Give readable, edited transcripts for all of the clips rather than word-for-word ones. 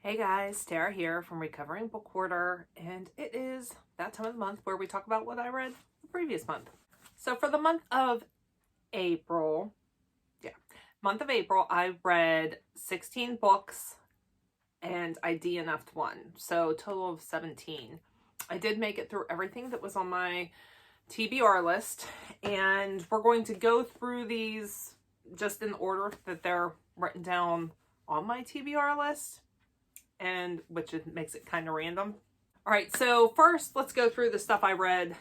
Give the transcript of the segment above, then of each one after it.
Hey guys, Tara here from Recovering Book Hoarder, and it is that time of the month where we talk about what I read the previous month. So for the month of April, I read 16 books and I DNF'd one, so total of 17. I did make it through everything that was on my TBR list, and we're going to go through these just in the order that they're written down on my TBR list, and which makes it kind of random. All right, so first let's go through the stuff I read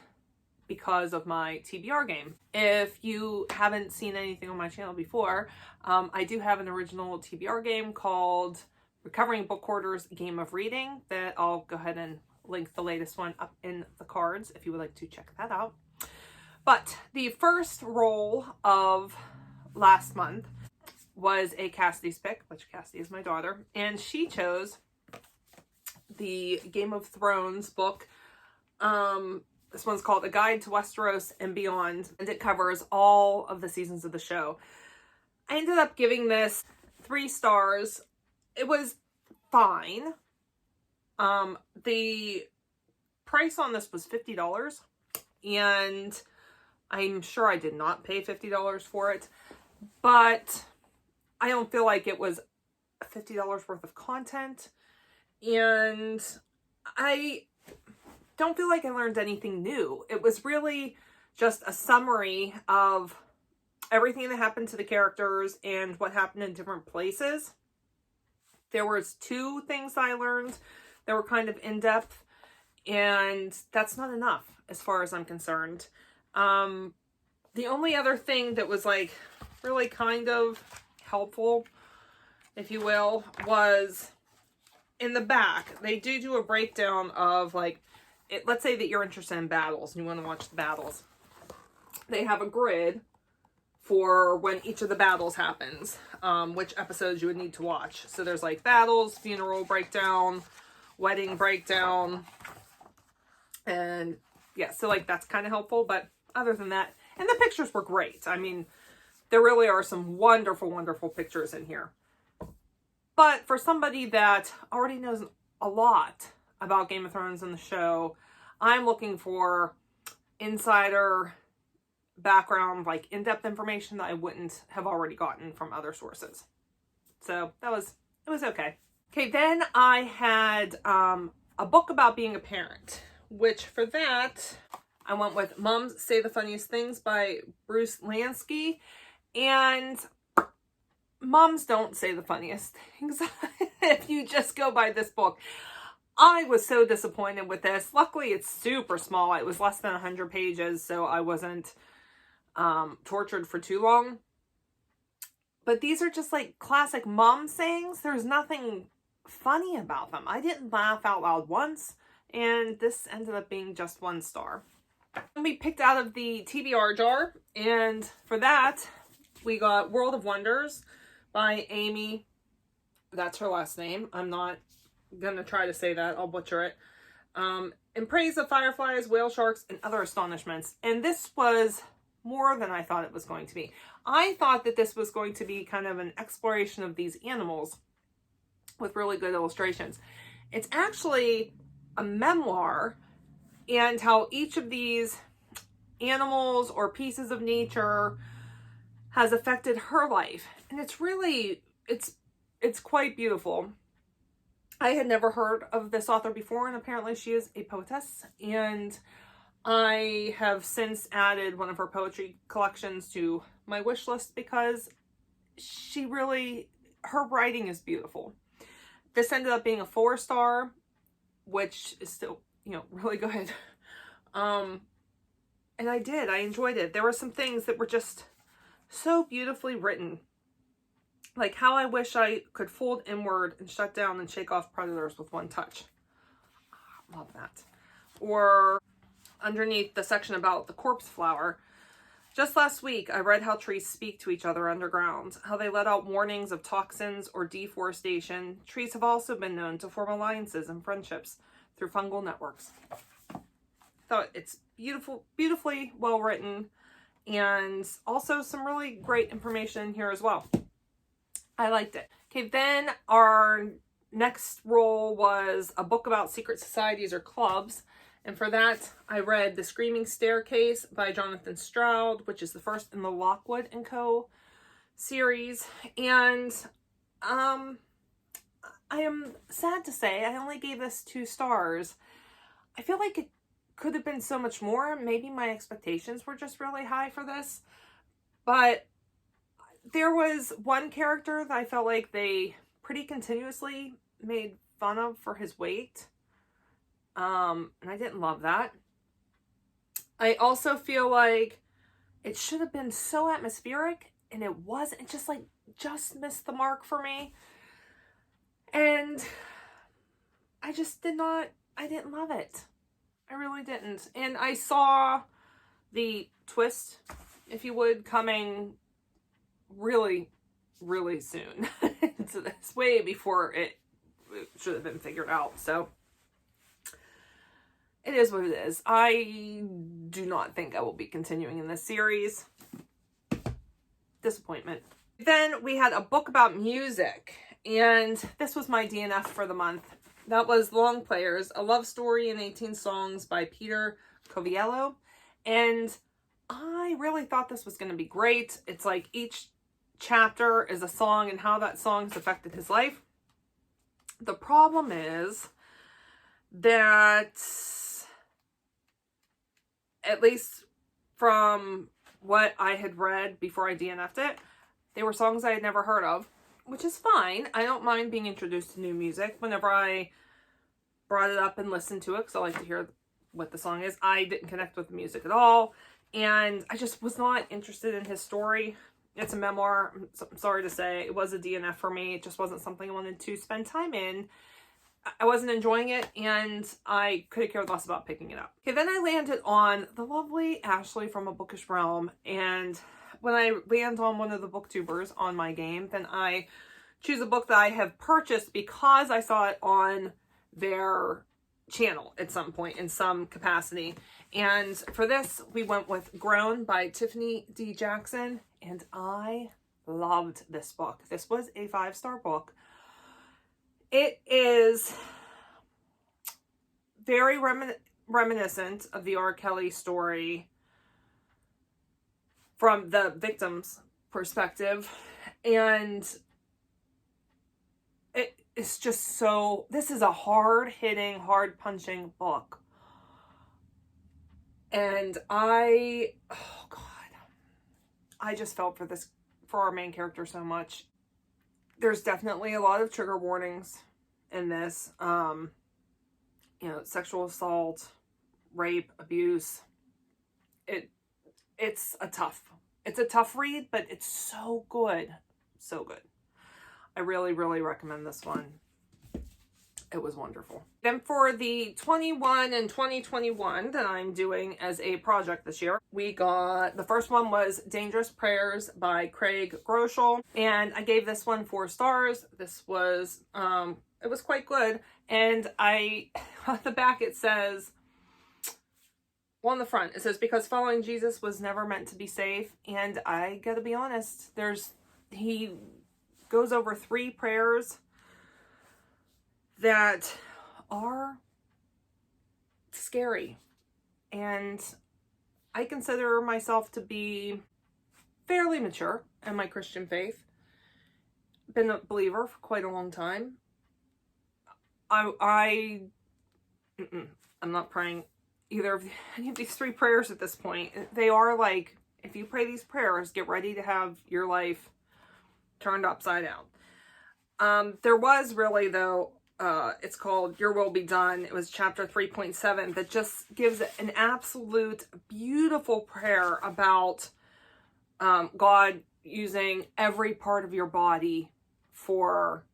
because of my TBR game. If you haven't seen anything on my channel before, I do have an original TBR game called Recovering Book Hoarder's Game of Reading that I'll go ahead and link the latest one up in the cards if you would like to check that out. But the first roll of last month was a Cassidy's pick, which Cassidy is my daughter, and she chose the Game of Thrones book. This one's called A Guide to Westeros and Beyond, and it covers all of the seasons of the show. I ended up giving this 3 stars. It was fine. The price on this was $50, and I'm sure I did not pay $50 for it, but I don't feel like it was $50 worth of content, and I don't feel like I learned anything new. It was really just a summary of everything that happened to the characters and what happened in different places. There was 2 things that I learned that were kind of in-depth, and that's not enough as far as I'm concerned. The only other thing that was like really kind of helpful, if you will, was in the back. They do a breakdown of like, let's say that you're interested in battles and you want to watch the battles. They have a grid for when each of the battles happens, which episodes you would need to watch. So there's like battles, funeral breakdown, wedding breakdown, and yeah, so like that's kind of helpful. But other than that, and the pictures were great. I mean, there really are some wonderful, wonderful pictures in here. But for somebody that already knows a lot about Game of Thrones and the show, I'm looking for insider background, like in-depth information that I wouldn't have already gotten from other sources. So it was okay. Okay, then I had a book about being a parent, which for that I went with Moms Say the Funniest Things by Bruce Lansky. And moms don't say the funniest things if you just go by this book. I was so disappointed with this. Luckily, it's super small. It was less than 100 pages, so I wasn't tortured for too long. But these are just like classic mom sayings. There's nothing funny about them. I didn't laugh out loud once, and this ended up being just 1 star. We picked out of the TBR jar, and for that, we got World of Wonders by Amy. That's her last name. I'm not gonna try to say that. I'll butcher it. In Praise of Fireflies, Whale Sharks, and Other Astonishments. And this was more than I thought it was going to be. I thought that this was going to be kind of an exploration of these animals with really good illustrations. It's actually a memoir, and how each of these animals or pieces of nature has affected her life. And it's really, it's quite beautiful. I had never heard of this author before, and apparently she is a poetess, and I have since added one of her poetry collections to my wish list because her writing is beautiful. This ended up being a 4 star, which is still, really good. And I enjoyed it. There were some things that were just so beautifully written. Like how I wish I could fold inward and shut down and shake off predators with 1 touch. Love that. Or underneath the section about the corpse flower. Just last week, I read how trees speak to each other underground, how they let out warnings of toxins or deforestation. Trees have also been known to form alliances and friendships through fungal networks. Thought it's beautifully well written, and also some really great information in here as well. I liked it. Okay, then our next roll was a book about secret societies or clubs. And for that, I read The Screaming Staircase by Jonathan Stroud, which is the first in the Lockwood & Co. series. And I am sad to say I only gave this 2 stars. I feel like it could have been so much more. Maybe my expectations were just really high for this. But there was one character that I felt like they pretty continuously made fun of for his weight. And I didn't love that. I also feel like it should have been so atmospheric, and it wasn't. It just missed the mark for me. And I just didn't love it. I really didn't. And I saw the twist, if you would, coming really, really soon. So that's way before it should have been figured out. So it is what it is. I do not think I will be continuing in this series. Disappointment. Then we had a book about music, and this was my DNF for the month. That was Long Players, a love story in 18 songs by Peter Coviello. And I really thought this was going to be great. It's like each chapter is a song and how that song has affected his life. The problem is that, at least from what I had read before I DNF'd it, they were songs I had never heard of, which is fine. I don't mind being introduced to new music. Whenever I brought it up and listened to it, because I like to hear what the song is, I didn't connect with the music at all, and I just was not interested in his story. It's a memoir. I'm sorry to say, it was a DNF for me. It just wasn't something I wanted to spend time in. I wasn't enjoying it, and I could have cared less about picking it up. Okay, then I landed on the lovely Ashley from A Bookish Realm, and when I land on one of the booktubers on my game, then I choose a book that I have purchased because I saw it on their channel at some point in some capacity. And for this, we went with Grown by Tiffany D. Jackson, and I loved this book. This was a 5-star book. It is very reminiscent of the R. Kelly story from the victim's perspective, and it's just so, this is a hard-hitting, hard-punching book. And oh God, I just felt for our main character so much. There's definitely a lot of trigger warnings in this. You know, sexual assault, rape, abuse. It's a tough read, but it's so good. So good. I really, really recommend this one. It was wonderful. Then for the 21 and 2021 that I'm doing as a project this year, we got, the first one was Dangerous Prayers by Craig Groeschel, and I gave this one 4 stars. This was, it was quite good. And on the back it says, well, on the front, it says, because following Jesus was never meant to be safe. And I gotta be honest, he goes over 3 prayers that are scary. And I consider myself to be fairly mature in my Christian faith. Been a believer for quite a long time. I'm not praying either of any of these 3 prayers at this point. They are like, if you pray these prayers, get ready to have your life turned upside down. There was really, though, it's called Your Will Be Done. It was chapter 3.7 that just gives an absolute beautiful prayer about God using every part of your body for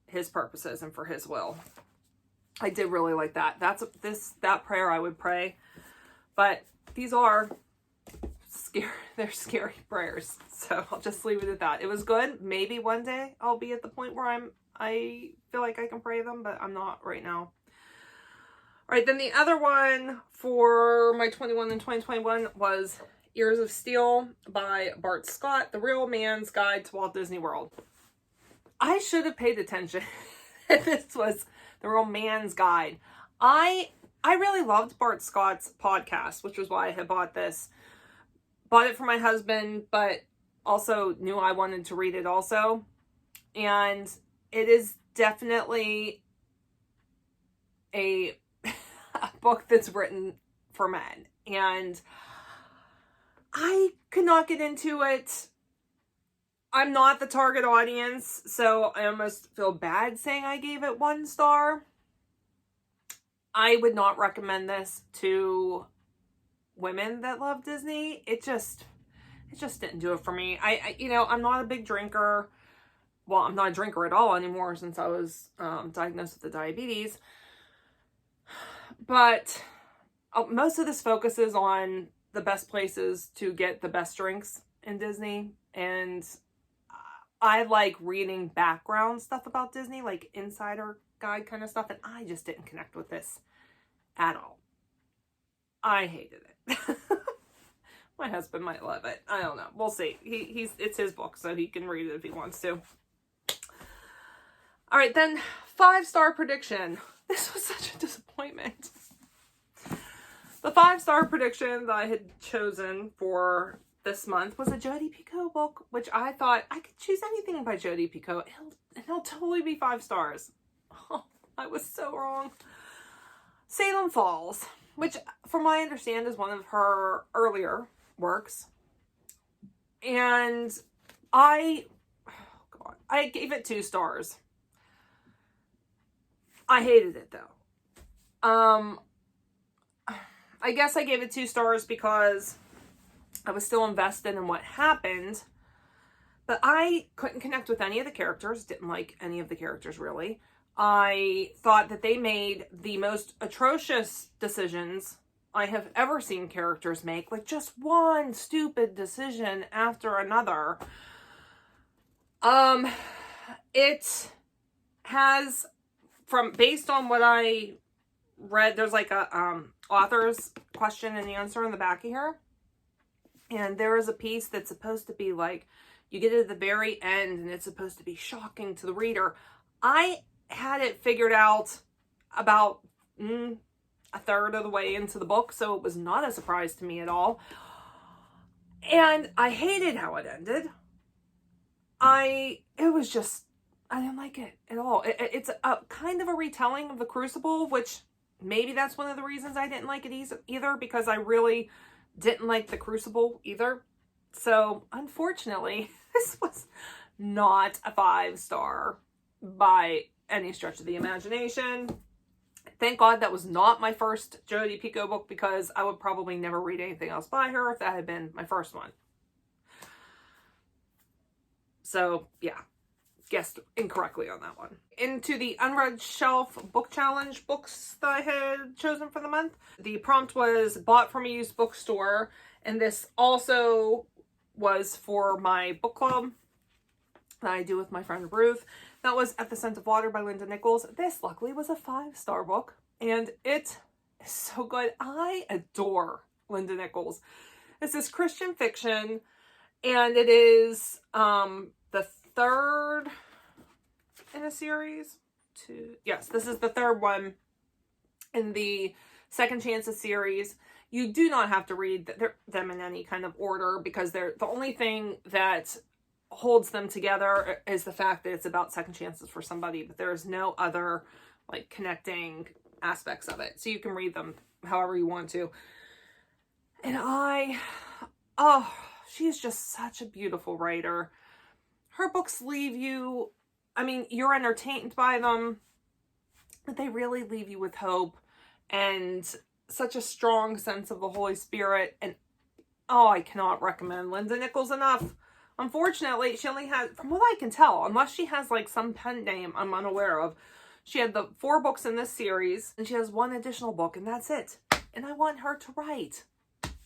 his purposes and for his will. I did really like that. That prayer I would pray. But these are scary. They're scary prayers. So I'll just leave it at that. It was good. Maybe one day I'll be at the point where I feel like I can pray them, but I'm not right now. All right, then the other one for my 21 and 2021 was Ears of Steel by Bart Scott, The Real Man's Guide to Walt Disney World. I should have paid attention This was The Real Man's Guide. I really loved Bart Scott's podcast, which was why I had bought this. Bought it for my husband, but also knew I wanted to read it also. And it is definitely a book that's written for men. And I could not get into it. I'm not the target audience, so I almost feel bad saying I gave it 1 star. I would not recommend this to women that love Disney. It just didn't do it for me. I'm not a big drinker. Well, I'm not a drinker at all anymore since I was diagnosed with the diabetes. But most of this focuses on the best places to get the best drinks in Disney. And I like reading background stuff about Disney, like insider guide kind of stuff. And I just didn't connect with this at all. I hated it. My husband might love it. I don't know. We'll see. It's his book, so he can read it if he wants to. All right, then FiveStar Prediction. This was such a disappointment. The FiveStar Prediction that I had chosen for this month was a Jodi Picoult book, which I thought I could choose anything by Jodi Picoult. It'll totally be 5 stars. Oh, I was so wrong. Salem Falls, which from what I understand is one of her earlier works. And I gave it 2 stars. I hated it though. I guess I gave it 2 stars because I was still invested in what happened, but I couldn't connect with any of the characters, didn't like any of the characters really. I thought that they made the most atrocious decisions I have ever seen characters make, like just one stupid decision after another. It has, based on what I read, there's like a author's question and answer in the back of here. And there is a piece that's supposed to be like, you get to the very end and it's supposed to be shocking to the reader. I had it figured out about a third of the way into the book, so it was not a surprise to me at all. And I hated how it ended. I didn't like it at all. It's a kind of a retelling of The Crucible, which maybe that's one of the reasons I didn't like it either, because I really didn't like The Crucible either. So unfortunately, this was not a 5 star by any stretch of the imagination. Thank God that was not my first Jodi Picoult book, because I would probably never read anything else by her if that had been my first one. So yeah, guessed incorrectly on that one. Into the Unread Shelf Book Challenge books that I had chosen for the month. The prompt was bought from a used bookstore, and this also was for my book club that I do with my friend Ruth. That was At the Scent of Water by Linda Nichols. This luckily was a 5 star book, and it is so good. I adore Linda Nichols. This is Christian fiction, and it is the 3rd in a series. Yes, this is the 3rd one in the Second Chances series. You do not have to read them in any kind of order, because they're the only thing that holds them together is the fact that it's about second chances for somebody, but there's no other like connecting aspects of it. So you can read them however you want to. And she's just such a beautiful writer. Her books leave you, you're entertained by them, but they really leave you with hope and such a strong sense of the Holy Spirit. And I cannot recommend Linda Nichols enough. Unfortunately, she only has, from what I can tell, unless she has like some pen name I'm unaware of, she had the 4 books in this series, and she has 1 additional book, and that's it. And I want her to write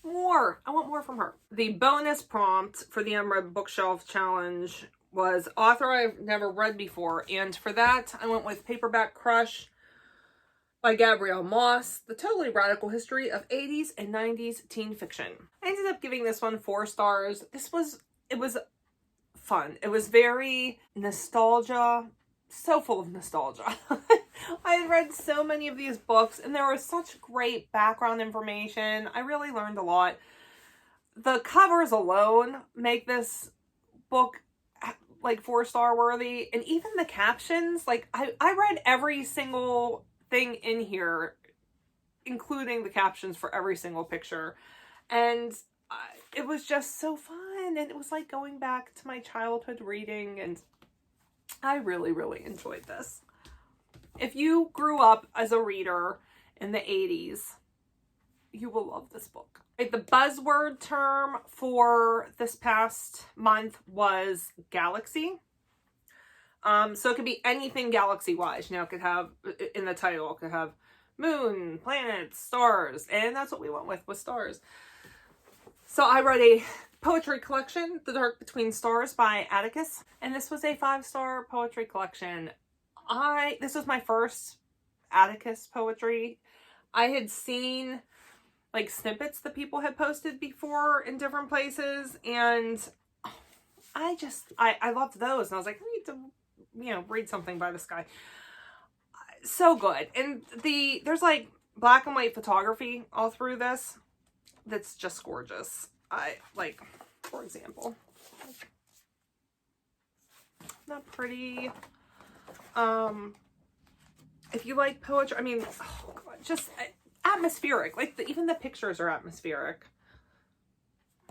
more. I want more from her. The bonus prompt for the Unread Bookshelf Challenge was author I've never read before, and for that I went with Paperback Crush by Gabrielle Moss, the totally radical history of 80s and 90s teen fiction. I ended up giving this one 4 stars. It was fun. It was very nostalgia so full of nostalgia. I had read so many of these books and there was such great background information. I really learned a lot. The covers alone make this book like 4-star worthy, and even the captions, like I read every single thing in here, including the captions for every single picture, and it was just so fun, and it was like going back to my childhood reading, and I really, really enjoyed this. If you grew up as a reader in the 80s, you will love this book. The buzzword term for this past month was galaxy. So it could be anything galaxy-wise. You know, it could have, in the title, it could have moon, planets, stars, and that's what we went with stars. So I read a poetry collection, The Dark Between Stars by Atticus, and this was a 5-star poetry collection. This was my first Atticus poetry. I had seen like snippets that people had posted before in different places, and I loved those, and I was like, I need to, you know, read something by this guy. So good. And there's like black and white photography all through this that's just gorgeous. Like, for example, not pretty. If you like poetry, I mean, oh God, just atmospheric. Like even the pictures are atmospheric.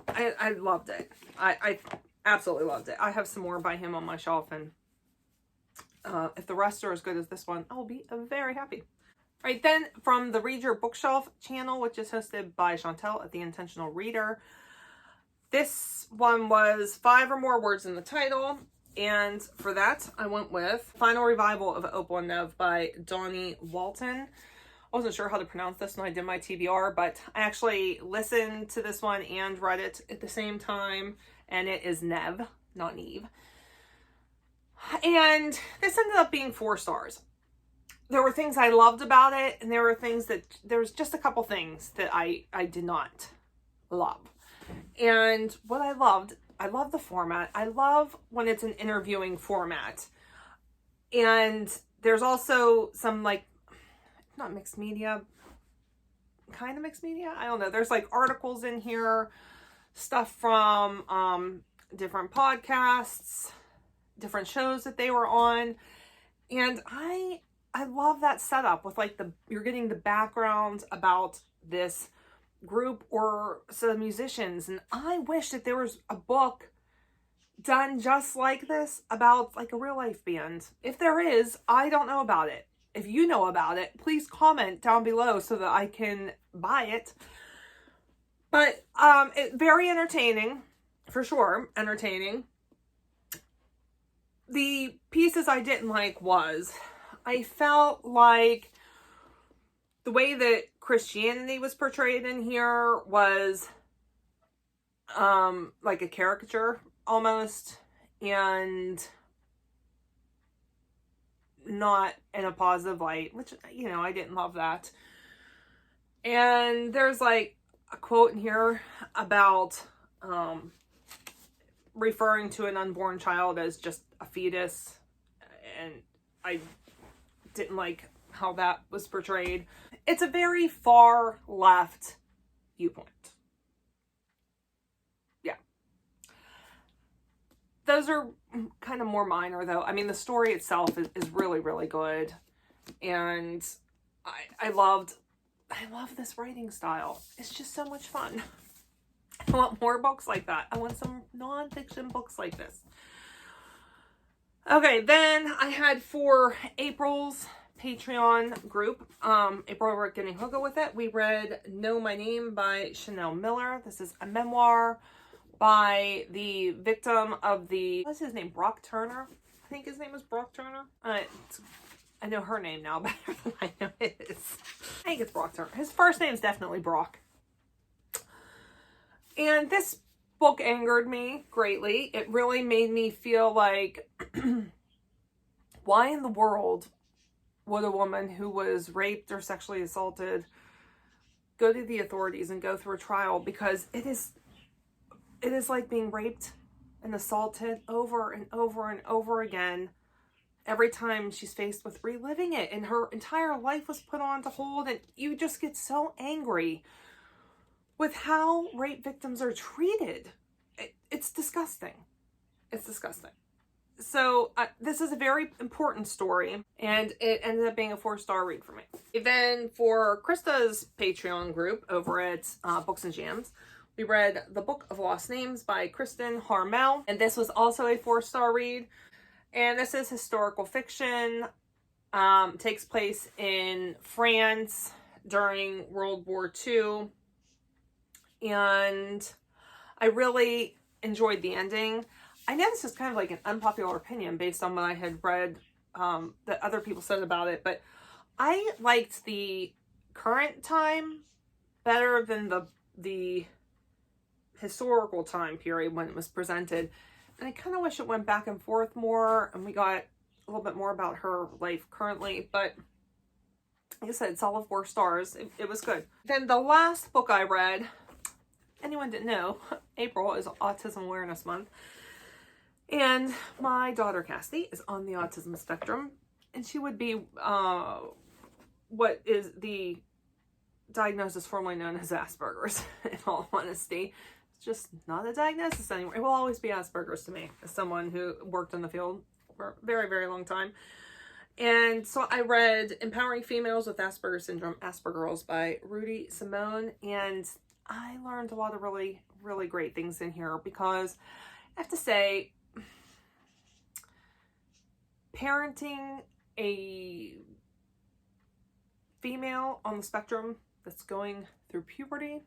I loved it. I absolutely loved it. I have some more by him on my shelf, and if the rest are as good as this one, I'll be very happy. All right, then from the Read Your Bookshelf channel, which is hosted by Chantel at The Intentional Reader, this one was 5 or more words in the title. And for that, I went with Final Revival of Opal and Nev by Donnie Walton. I wasn't sure how to pronounce this when I did my TBR, but I actually listened to this one and read it at the same time, and it is Nev, not Neve. And this ended up being 4 stars. There were things I loved about it, and there was just a couple things that I did not love. And what I love the format. I love when it's an interviewing format. And there's also some like, not mixed media, kind of mixed media. I don't know. There's like articles in here, stuff from different podcasts, different shows that they were on. And I love that setup with like you're getting the background about this group or some musicians. And I wish that there was a book done just like this about like a real life band. If there is, I don't know about it. If you know about it, please comment down below so that I can buy it. But very entertaining, for sure, entertaining. The pieces I didn't like was, I felt like the way that Christianity was portrayed in here was like a caricature almost, and not in a positive light, which, you know, I didn't love that. And there's like a quote in here about referring to an unborn child as just a fetus, and I didn't like how that was portrayed. It's a very far left viewpoint. Yeah. Those are kind of more minor though. I mean, the story itself is really, really good. And I love this writing style. It's just so much fun. I want more books like that. I want some nonfiction books like this. Okay, then I had for April's Patreon group, April were getting hookah with it. We read Know My Name by Chanel Miller. This is a memoir by the victim of what's his name? Brock Turner? I think his name was Brock Turner. I know her name now better than I know his. I think it's Brock Turner. His first name is definitely Brock. And this book angered me greatly. It really made me feel like, why in the world would a woman who was raped or sexually assaulted go to the authorities and go through a trial? Because it is like being raped and assaulted over and over and over again every time she's faced with reliving it, and her entire life was put on to hold, and you just get so angry with how rape victims are treated. It's disgusting. It's disgusting. So this is a very important story, and it ended up being a 4-star read for me. Then for Krista's Patreon group over at Books and Jams, we read The Book of Lost Names by Kristen Harmel, and this was also a 4-star read. And this is historical fiction, takes place in France during World War II, and I really enjoyed the ending. I know this is kind of like an unpopular opinion based on what I had read that other people said about it, but I liked the current time better than the historical time period when it was presented. And I kind of wish it went back and forth more and we got a little bit more about her life currently. But like I said, it's all of 4 stars. It was good. Then the last book I read, anyone didn't know, April is Autism Awareness Month. And my daughter Cassidy is on the autism spectrum. And she would be what is the diagnosis formerly known as Asperger's, in all honesty. Just not a diagnosis anymore. It will always be Asperger's to me, as someone who worked in the field for a very, very long time. And so I read Empowering Females with Asperger's Syndrome, Aspergirls by Rudy Simone, and I learned a lot of really, really great things in here, because I have to say, parenting a female on the spectrum that's going through puberty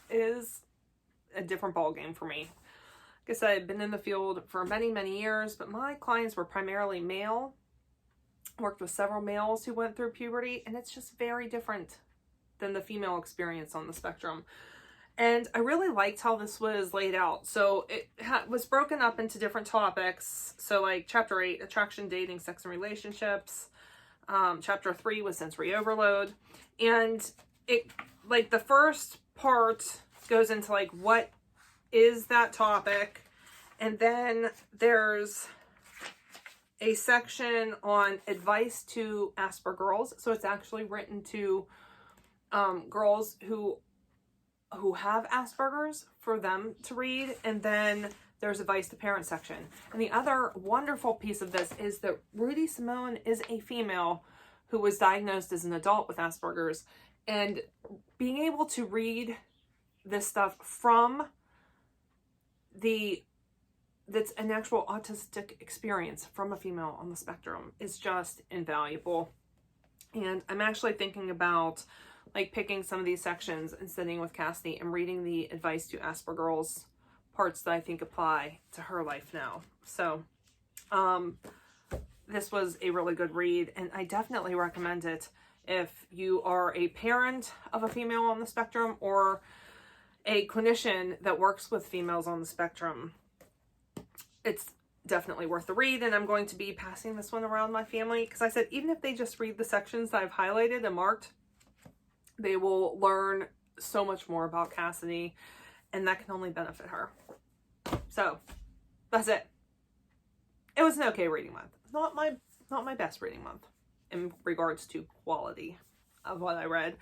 is a different ballgame for me. Like I said, I've been in the field for many, many years, but my clients were primarily male. Worked with several males who went through puberty, and it's just very different than the female experience on the spectrum. And I really liked how this was laid out. So it was broken up into different topics. So like chapter 8, attraction, dating, sex, and relationships. Chapter 3 was sensory overload. And it, like, the first part goes into like what is that topic, and then there's a section on advice to Aspergirls. So it's actually written to girls who have Asperger's for them to read, and then there's advice to parent section. And the other wonderful piece of this is that Rudy Simone is a female who was diagnosed as an adult with Asperger's, and being able to read this stuff from that's an actual autistic experience from a female on the spectrum is just invaluable. And I'm actually thinking about like picking some of these sections and sitting with Cassidy and reading the advice to Aspergirls parts that I think apply to her life now. So this was a really good read, and I definitely recommend it if you are a parent of a female on the spectrum or a clinician that works with females on the spectrum. It's definitely worth the read, and I'm going to be passing this one around my family, because I said even if they just read the sections that I've highlighted and marked, they will learn so much more about Cassidy, and that can only benefit her. So that's it. It was an okay reading month. Not my best reading month in regards to quality of what I read,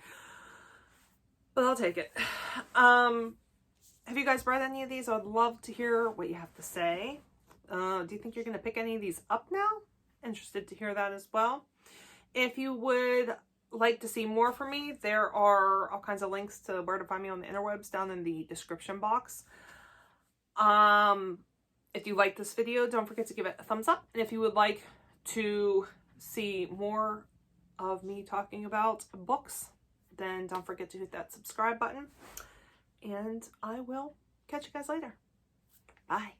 but I'll take it. Have you guys read any of these? I'd love to hear what you have to say. Do you think you're going to pick any of these up now? Interested to hear that as well. If you would like to see more from me, there are all kinds of links to where to find me on the interwebs down in the description box. If you like this video, don't forget to give it a thumbs up. And if you would like to see more of me talking about books, then don't forget to hit that subscribe button. And I will catch you guys later. Bye.